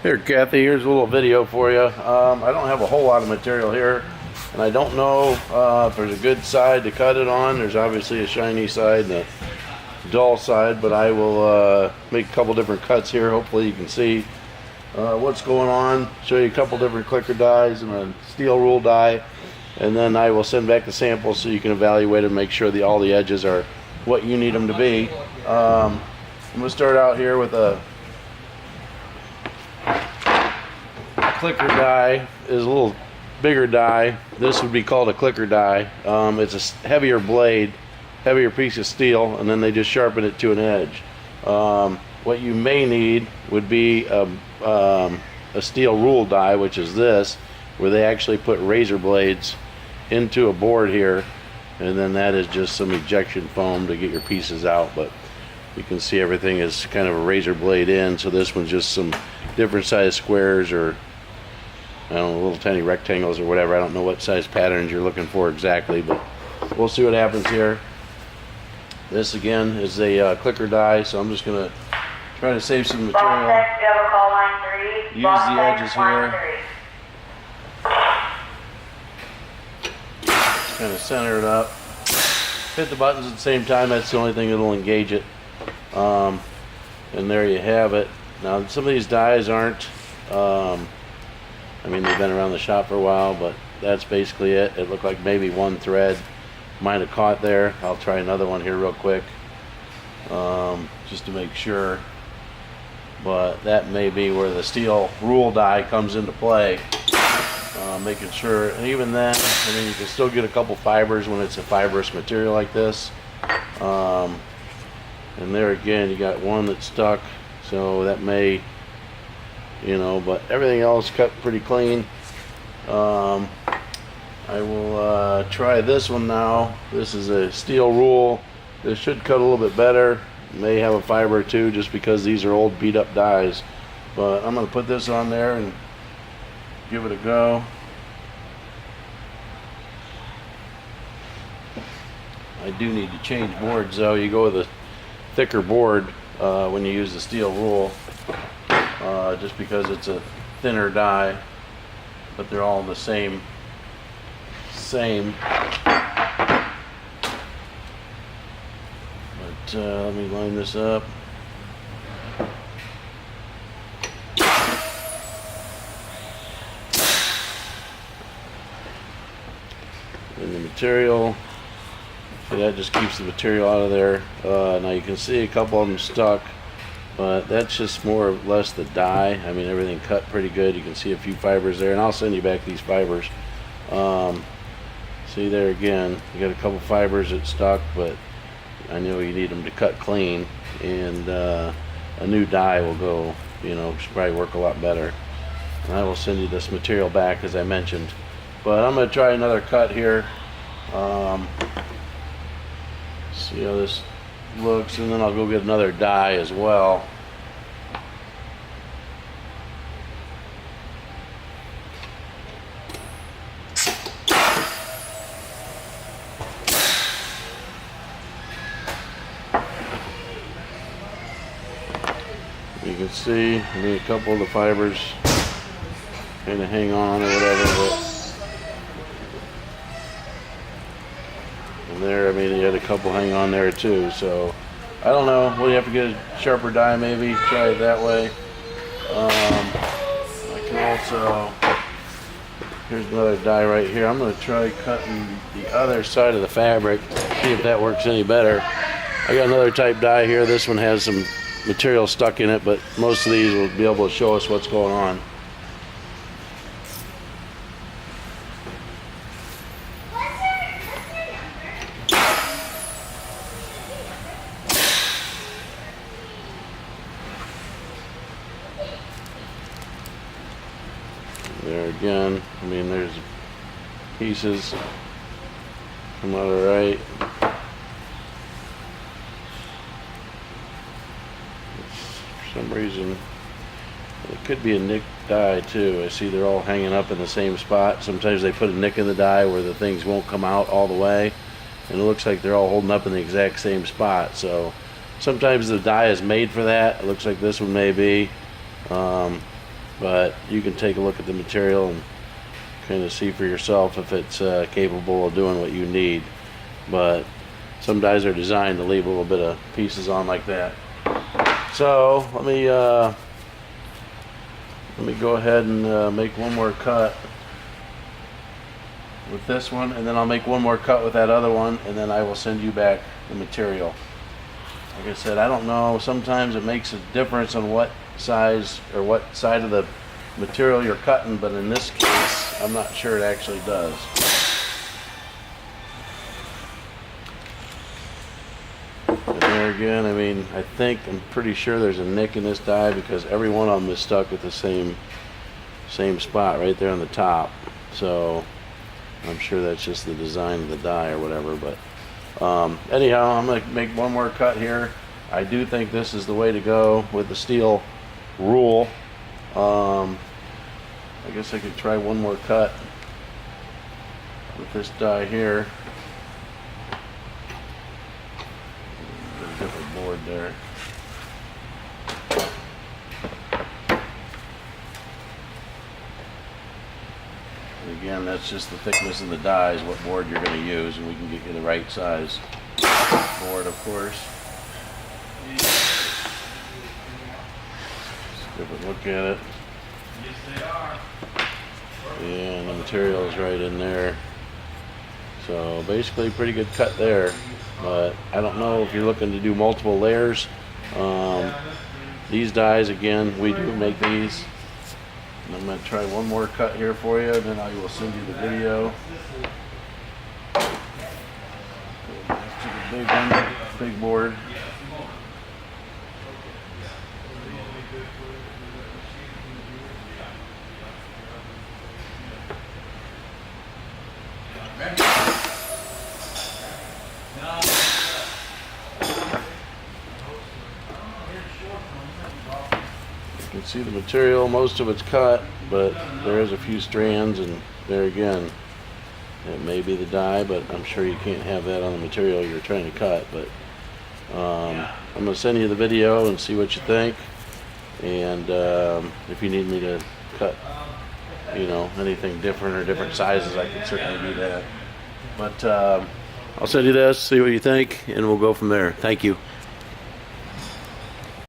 Here, Kathy, here's a little video for you. I don't have a whole lot of material here, and I don't know if there's a good side to cut it on. There's obviously a shiny side and a dull side, but I will make a couple different cuts here. Hopefully you can see what's going on. Show you a couple different clicker dies and a steel rule die, and then I will send back the samples so you can evaluate and make sure that all the edges are what you need them to be. I'm going to start out here with a clicker die. Is a little bigger die. This would be called a clicker die. It's a heavier blade, heavier piece of steel, and then they just sharpen it to an edge. What you may need would be a steel rule die, which is this, where they actually put razor blades into a board here, and then that is just some ejection foam to get your pieces out. But you can see everything is kind of a razor blade in, so this one's just some different size squares, or I don't know, little tiny rectangles or whatever. I don't know what size patterns you're looking for exactly, but we'll see what happens here. This again is a clicker die, so I'm just going to try to save some material. Use the edges here. Just kind of center it up. Hit the buttons at the same time. That's the only thing that'll engage it. And there you have it. Now some of these dies aren't, I mean, they've been around the shop for a while, but that's basically it. It looked like maybe one thread might have caught there. I'll try another one here real quick, just to make sure. But that may be where the steel rule die comes into play. Making sure, and even then, I mean, you can still get a couple fibers when it's a fibrous material like this. And there again, you got one that's stuck, so that may, you know, but everything else cut pretty clean. I will try this one now. This is a steel rule. This should cut a little bit better. May have a fiber too, just because these are old beat up dies. But I'm going to put this on there and give it a go. I do need to change boards though. You go with a thicker board when you use the steel rule, just because it's a thinner die, but they're all the same. But let me line this up. And the material, so that just keeps the material out of there. Now you can see a couple of them stuck, but that's just more or less the die. I mean, everything cut pretty good. You can see a few fibers there, and I'll send you back these fibers. See there again, you got a couple fibers that stuck, but I know you need them to cut clean, and a new die will go, you know, should probably work a lot better. And I will send you this material back as I mentioned. But I'm going to try another cut here. See how this looks, and then I'll go get another die as well. You can see, I mean, a couple of the fibers kind of hang on or whatever, but and there, I mean, you had a couple hang on there too, so I don't know. Well, you have to get a sharper die maybe, try it that way. I can also, here's another die right here. I'm going to try cutting the other side of the fabric, see if that works any better. I got another type die here. This one has some material stuck in it, but most of these will be able to show us what's going on. There again, I mean, there's pieces come out alright. For some reason, it could be a nick die too. I see they're all hanging up in the same spot. Sometimes they put a nick in the die where the things won't come out all the way, and it looks like they're all holding up in the exact same spot. So sometimes the die is made for that. It looks like this one may be. but you can take a look at the material and kind of see for yourself if it's capable of doing what you need. But some dies are designed to leave a little bit of pieces on like that. So let me go ahead and make one more cut with this one, and then I'll make one more cut with that other one, and then I will send you back the material. Like I said, I don't know, sometimes it makes a difference on what size or what side of the material you're cutting, but in this case I'm not sure it actually does. And there again, I mean, I'm pretty sure there's a nick in this die because every one of them is stuck at the same spot right there on the top. So I'm sure that's just the design of the die or whatever. But anyhow, I'm going to make one more cut here. I do think this is the way to go with the steel rule. I guess I could try one more cut with this die here. A different board there. And again, that's just the thickness of the dies, what board you're going to use, and we can get you the right size board, of course. Just give a look at it. And the material is right in there. So basically pretty good cut there, but I don't know if you're looking to do multiple layers. These dies, again, we do make these. And I'm going to try one more cut here for you, then I will send you the video. Go back to the big one, big board. You can see the material, most of it's cut, but there is a few strands, and there again, it may be the die, but I'm sure you can't have that on the material you're trying to cut. But I'm going to send you the video and see what you think, and if you need me to cut, you know, anything different or different sizes, I can certainly do that. But I'll send you this, see what you think, and we'll go from there. Thank you.